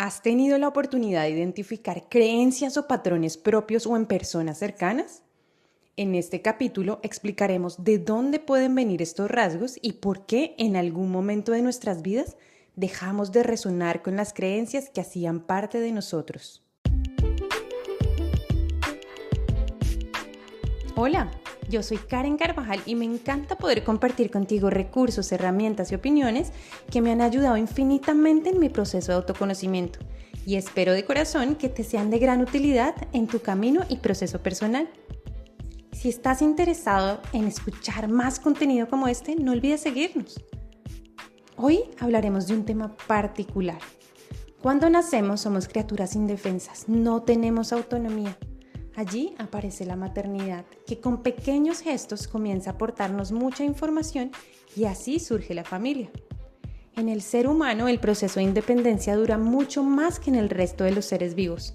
¿Has tenido la oportunidad de identificar creencias o patrones propios o en personas cercanas? En este capítulo explicaremos de dónde pueden venir estos rasgos y por qué en algún momento de nuestras vidas dejamos de resonar con las creencias que hacían parte de nosotros. Hola, yo soy Karen Carvajal y me encanta poder compartir contigo recursos, herramientas y opiniones que me han ayudado infinitamente en mi proceso de autoconocimiento y espero de corazón que te sean de gran utilidad en tu camino y proceso personal. Si estás interesado en escuchar más contenido como este, no olvides seguirnos. Hoy hablaremos de un tema particular. Cuando nacemos somos criaturas indefensas, no tenemos autonomía. Allí aparece la maternidad, que con pequeños gestos comienza a aportarnos mucha información y así surge la familia. En el ser humano el proceso de independencia dura mucho más que en el resto de los seres vivos.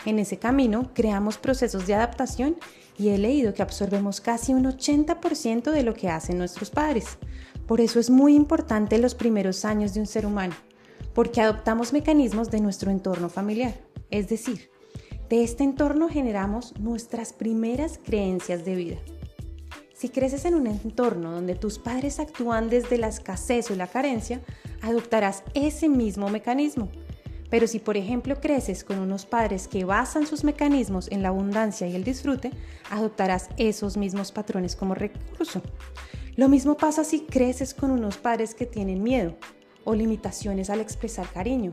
En ese camino creamos procesos de adaptación y he leído que absorbemos casi un 80% de lo que hacen nuestros padres. Por eso es muy importante los primeros años de un ser humano, porque adoptamos mecanismos de nuestro entorno familiar, es decir, de este entorno generamos nuestras primeras creencias de vida. Si creces en un entorno donde tus padres actúan desde la escasez o la carencia, adoptarás ese mismo mecanismo. Pero si por ejemplo creces con unos padres que basan sus mecanismos en la abundancia y el disfrute, adoptarás esos mismos patrones como recurso. Lo mismo pasa si creces con unos padres que tienen miedo o limitaciones al expresar cariño.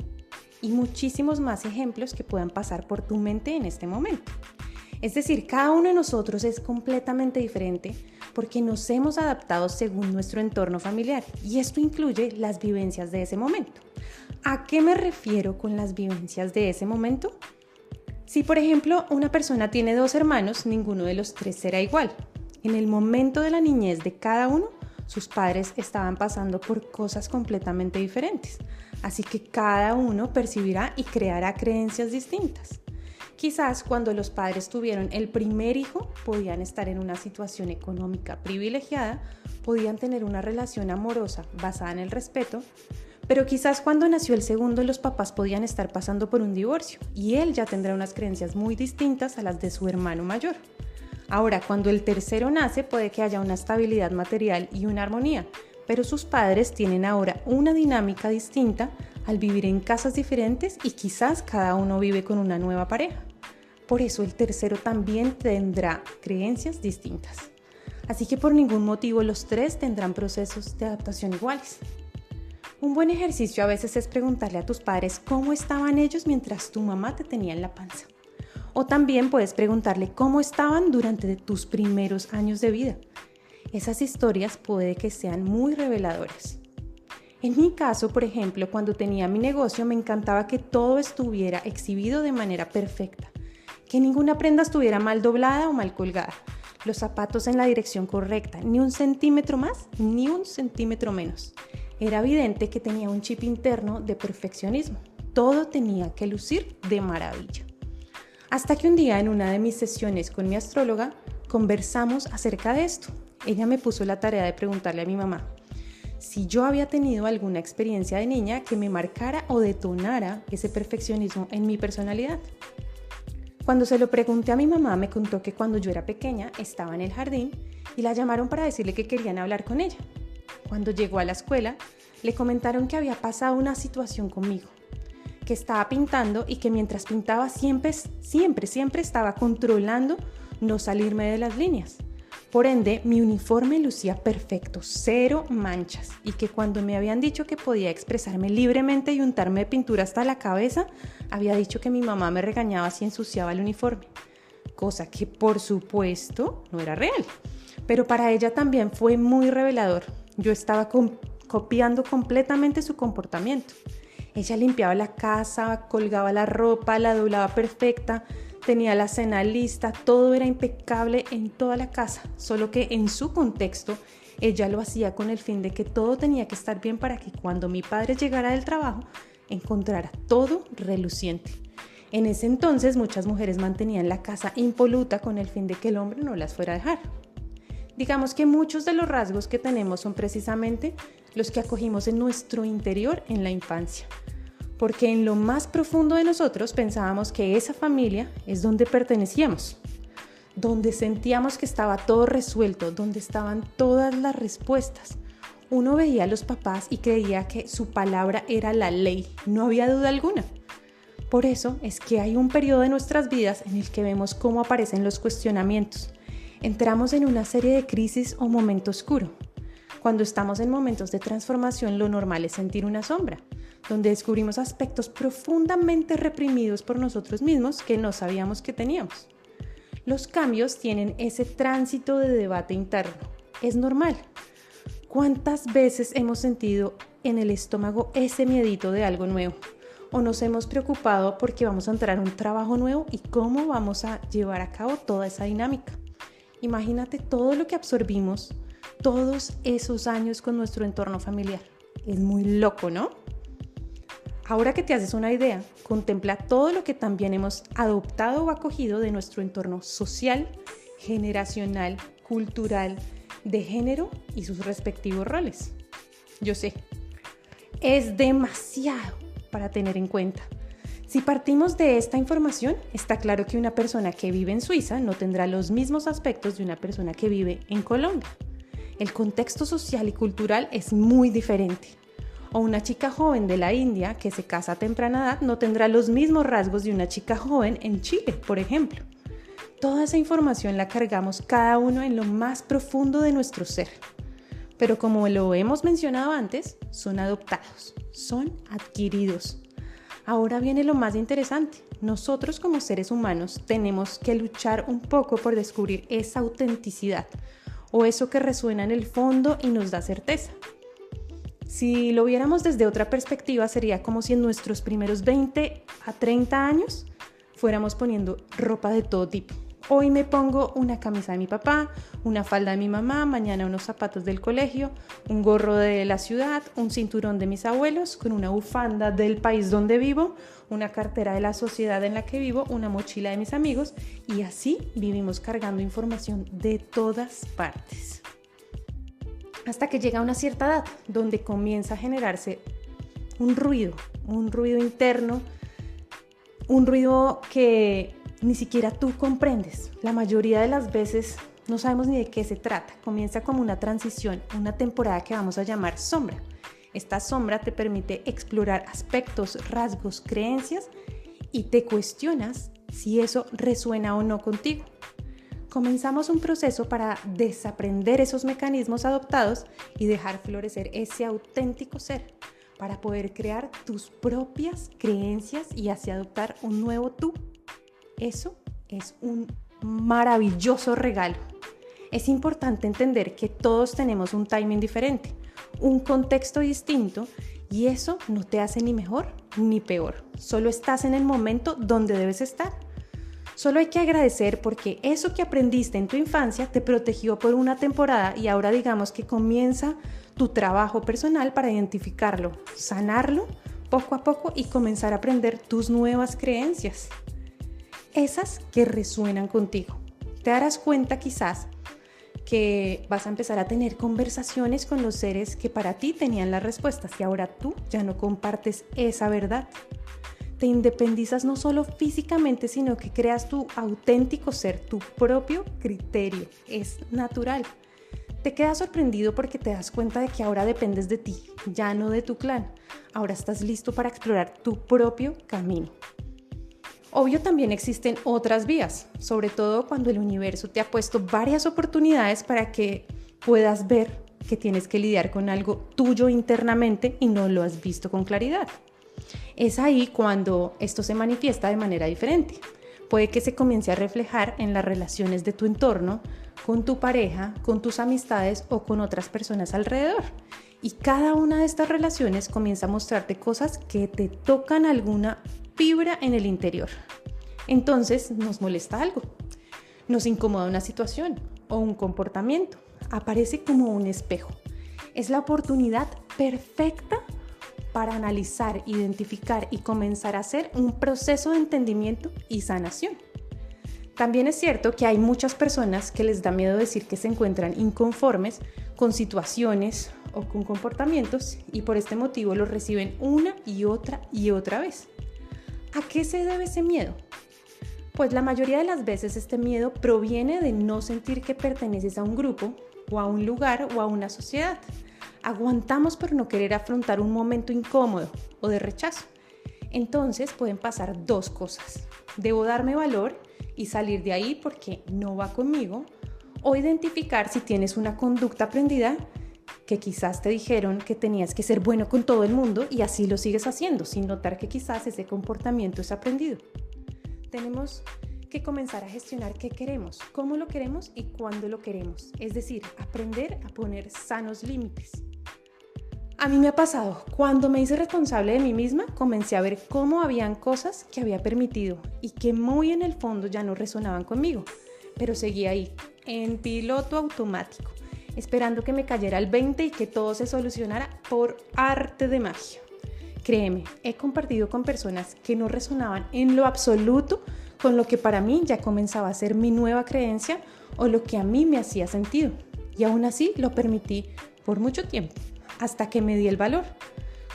Y muchísimos más ejemplos que puedan pasar por tu mente en este momento. Es decir, cada uno de nosotros es completamente diferente porque nos hemos adaptado según nuestro entorno familiar y esto incluye las vivencias de ese momento. ¿A qué me refiero con las vivencias de ese momento? Si, por ejemplo, una persona tiene 2 hermanos, ninguno de los 3 será igual. En el momento de la niñez de cada uno, sus padres estaban pasando por cosas completamente diferentes. Así que cada uno percibirá y creará creencias distintas. Quizás cuando los padres tuvieron el primer hijo, podían estar en una situación económica privilegiada, podían tener una relación amorosa basada en el respeto, pero quizás cuando nació el segundo, los papás podían estar pasando por un divorcio y él ya tendrá unas creencias muy distintas a las de su hermano mayor. Ahora, cuando el tercero nace, puede que haya una estabilidad material y una armonía, pero sus padres tienen ahora una dinámica distinta al vivir en casas diferentes y quizás cada uno vive con una nueva pareja. Por eso el tercero también tendrá creencias distintas. Así que por ningún motivo los 3 tendrán procesos de adaptación iguales. Un buen ejercicio a veces es preguntarle a tus padres cómo estaban ellos mientras tu mamá te tenía en la panza. O también puedes preguntarle cómo estaban durante tus primeros años de vida. Esas historias puede que sean muy reveladoras. En mi caso, por ejemplo, cuando tenía mi negocio me encantaba que todo estuviera exhibido de manera perfecta, que ninguna prenda estuviera mal doblada o mal colgada, los zapatos en la dirección correcta, ni 1 centímetro más, ni 1 centímetro menos. Era evidente que tenía un chip interno de perfeccionismo. Todo tenía que lucir de maravilla. Hasta que un día en una de mis sesiones con mi astróloga conversamos acerca de esto. Ella me puso la tarea de preguntarle a mi mamá si yo había tenido alguna experiencia de niña que me marcara o detonara ese perfeccionismo en mi personalidad. Cuando se lo pregunté a mi mamá, me contó que cuando yo era pequeña estaba en el jardín y la llamaron para decirle que querían hablar con ella. Cuando llegó a la escuela, le comentaron que había pasado una situación conmigo, que estaba pintando y que mientras pintaba siempre estaba controlando no salirme de las líneas. Por ende, mi uniforme lucía perfecto, 0 manchas, y que cuando me habían dicho que podía expresarme libremente y untarme de pintura hasta la cabeza, había dicho que mi mamá me regañaba si ensuciaba el uniforme, cosa que por supuesto no era real, pero para ella también fue muy revelador. Yo estaba copiando completamente su comportamiento. Ella limpiaba la casa, colgaba la ropa, la doblaba perfecta, tenía la cena lista, todo era impecable en toda la casa, solo que en su contexto ella lo hacía con el fin de que todo tenía que estar bien para que cuando mi padre llegara del trabajo encontrara todo reluciente. En ese entonces muchas mujeres mantenían la casa impoluta con el fin de que el hombre no las fuera a dejar. Digamos que muchos de los rasgos que tenemos son precisamente los que acogimos en nuestro interior en la infancia. porque en lo más profundo de nosotros pensábamos que esa familia es donde pertenecíamos, donde sentíamos que estaba todo resuelto, donde estaban todas las respuestas. Uno veía a los papás y creía que su palabra era la ley, no había duda alguna. Por eso es que hay un periodo de nuestras vidas en el que vemos cómo aparecen los cuestionamientos. Entramos en una serie de crisis o momento oscuro. Cuando estamos en momentos de transformación, lo normal es sentir una sombra, donde descubrimos aspectos profundamente reprimidos por nosotros mismos que no sabíamos que teníamos. Los cambios tienen ese tránsito de debate interno. Es normal. ¿Cuántas veces hemos sentido en el estómago ese miedito de algo nuevo? ¿O nos hemos preocupado porque vamos a entrar a un trabajo nuevo y cómo vamos a llevar a cabo toda esa dinámica? Imagínate todo lo que absorbimos todos esos años con nuestro entorno familiar. Es muy loco, ¿no? Ahora que te haces una idea, contempla todo lo que también hemos adoptado o acogido de nuestro entorno social, generacional, cultural, de género y sus respectivos roles. Yo sé, es demasiado para tener en cuenta. Si partimos de esta información, está claro que una persona que vive en Suiza no tendrá los mismos aspectos de una persona que vive en Colombia. El contexto social y cultural es muy diferente. O una chica joven de la India que se casa a temprana edad no tendrá los mismos rasgos de una chica joven en Chile, por ejemplo. Toda esa información la cargamos cada uno en lo más profundo de nuestro ser. Pero como lo hemos mencionado antes, son adoptados, son adquiridos. Ahora viene lo más interesante. Nosotros como seres humanos tenemos que luchar un poco por descubrir esa autenticidad o eso que resuena en el fondo y nos da certeza. Si lo viéramos desde otra perspectiva, sería como si en nuestros primeros 20 a 30 años fuéramos poniendo ropa de todo tipo. Hoy me pongo una camisa de mi papá, una falda de mi mamá, mañana unos zapatos del colegio, un gorro de la ciudad, un cinturón de mis abuelos, con una bufanda del país donde vivo, una cartera de la sociedad en la que vivo, una mochila de mis amigos, y así vivimos cargando información de todas partes. Hasta que llega a una cierta edad donde comienza a generarse un ruido interno, un ruido que ni siquiera tú comprendes. La mayoría de las veces no sabemos ni de qué se trata. Comienza como una transición, una temporada que vamos a llamar sombra. Esta sombra te permite explorar aspectos, rasgos, creencias y te cuestionas si eso resuena o no contigo. Comenzamos un proceso para desaprender esos mecanismos adoptados y dejar florecer ese auténtico ser para poder crear tus propias creencias y así adoptar un nuevo tú. Eso es un maravilloso regalo. Es importante entender que todos tenemos un timing diferente, un contexto distinto y eso no te hace ni mejor ni peor. Solo estás en el momento donde debes estar. Solo hay que agradecer porque eso que aprendiste en tu infancia te protegió por una temporada y ahora digamos que comienza tu trabajo personal para identificarlo, sanarlo poco a poco y comenzar a aprender tus nuevas creencias. Esas que resuenan contigo. Te darás cuenta quizás que vas a empezar a tener conversaciones con los seres que para ti tenían las respuestas y ahora tú ya no compartes esa verdad. Te independizas no solo físicamente, sino que creas tu auténtico ser, tu propio criterio. Es natural. Te quedas sorprendido porque te das cuenta de que ahora dependes de ti, ya no de tu clan. Ahora estás listo para explorar tu propio camino. Obvio, también existen otras vías, sobre todo cuando el universo te ha puesto varias oportunidades para que puedas ver que tienes que lidiar con algo tuyo internamente y no lo has visto con claridad. Es ahí cuando esto se manifiesta de manera diferente. Puede que se comience a reflejar en las relaciones de tu entorno, con tu pareja, con tus amistades o con otras personas alrededor. Y cada una de estas relaciones comienza a mostrarte cosas que te tocan alguna fibra en el interior. Entonces nos molesta algo, nos incomoda una situación o un comportamiento. Aparece como un espejo. Es la oportunidad perfecta para analizar, identificar y comenzar a hacer un proceso de entendimiento y sanación. También es cierto que hay muchas personas que les da miedo decir que se encuentran inconformes con situaciones o con comportamientos y por este motivo los reciben una y otra vez. ¿A qué se debe ese miedo? Pues la mayoría de las veces este miedo proviene de no sentir que perteneces a un grupo o a un lugar o a una sociedad. Aguantamos por no querer afrontar un momento incómodo o de rechazo. Entonces pueden pasar dos cosas. Debo darme valor y salir de ahí porque no va conmigo, o identificar si tienes una conducta aprendida que quizás te dijeron que tenías que ser bueno con todo el mundo y así lo sigues haciendo sin notar que quizás ese comportamiento es aprendido. Tenemos que comenzar a gestionar qué queremos, cómo lo queremos y cuándo lo queremos, es decir, aprender a poner sanos límites. A mí me ha pasado, cuando me hice responsable de mí misma, comencé a ver cómo habían cosas que había permitido y que muy en el fondo ya no resonaban conmigo, pero seguía ahí, en piloto automático, esperando que me cayera el 20 y que todo se solucionara por arte de magia. Créeme, he compartido con personas que no resonaban en lo absoluto con lo que para mí ya comenzaba a ser mi nueva creencia o lo que a mí me hacía sentido. Y aún así lo permití por mucho tiempo, hasta que me di el valor.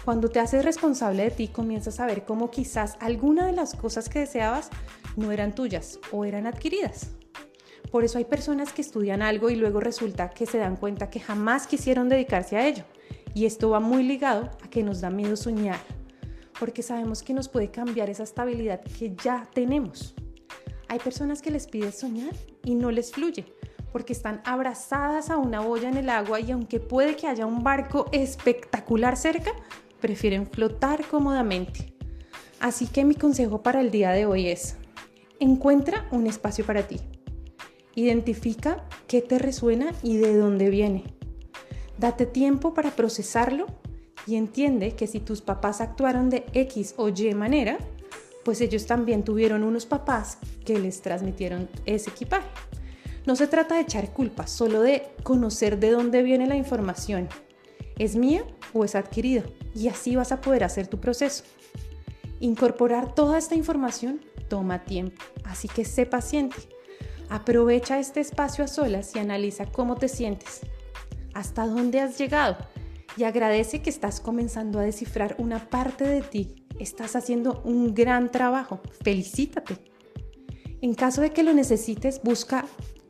Cuando te haces responsable de ti, comienzas a ver cómo quizás alguna de las cosas que deseabas no eran tuyas o eran adquiridas. Por eso hay personas que estudian algo y luego resulta que se dan cuenta que jamás quisieron dedicarse a ello. Y esto va muy ligado a que nos da miedo soñar, porque sabemos que nos puede cambiar esa estabilidad que ya tenemos. Hay personas que les pides soñar y no les fluye, porque están abrazadas a una boya en el agua y aunque puede que haya un barco espectacular cerca, prefieren flotar cómodamente. Así que mi consejo para el día de hoy es: encuentra un espacio para ti. Identifica qué te resuena y de dónde viene. Date tiempo para procesarlo y entiende que si tus papás actuaron de X o Y manera, pues ellos también tuvieron unos papás que les transmitieron ese equipaje. No se trata de echar culpa, solo de conocer de dónde viene la información. ¿Es mía o es adquirida? Y así vas a poder hacer tu proceso. Incorporar toda esta información toma tiempo, así que sé paciente. Aprovecha este espacio a solas y analiza cómo te sientes, hasta dónde has llegado y agradece que estás comenzando a descifrar una parte de ti. Estás haciendo un gran trabajo. Felicítate. En caso de que lo necesites, busca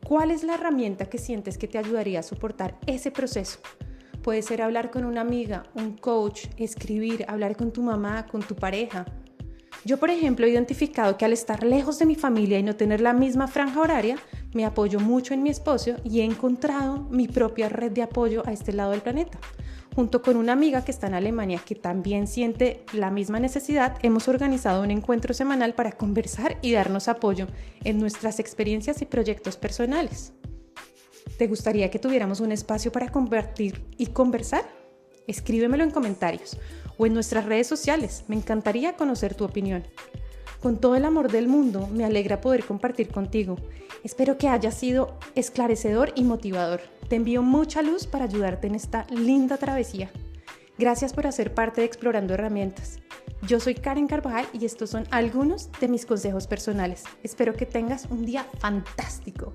cuál es la herramienta que sientes que te ayudaría a soportar ese proceso. Puede ser hablar con una amiga, un coach, escribir, hablar con tu mamá, con tu pareja. Yo, por ejemplo, he identificado que al estar lejos de mi familia y no tener la misma franja horaria, me apoyo mucho en mi esposo y he encontrado mi propia red de apoyo a este lado del planeta. Junto con una amiga que está en Alemania que también siente la misma necesidad, hemos organizado un encuentro semanal para conversar y darnos apoyo en nuestras experiencias y proyectos personales. ¿Te gustaría que tuviéramos un espacio para compartir y conversar? Escríbemelo en comentarios o en nuestras redes sociales. Me encantaría conocer tu opinión. Con todo el amor del mundo, me alegra poder compartir contigo. Espero que haya sido esclarecedor y motivador. Te envío mucha luz para ayudarte en esta linda travesía. Gracias por hacer parte de Explorando Herramientas. Yo soy Karen Carvajal y estos son algunos de mis consejos personales. Espero que tengas un día fantástico.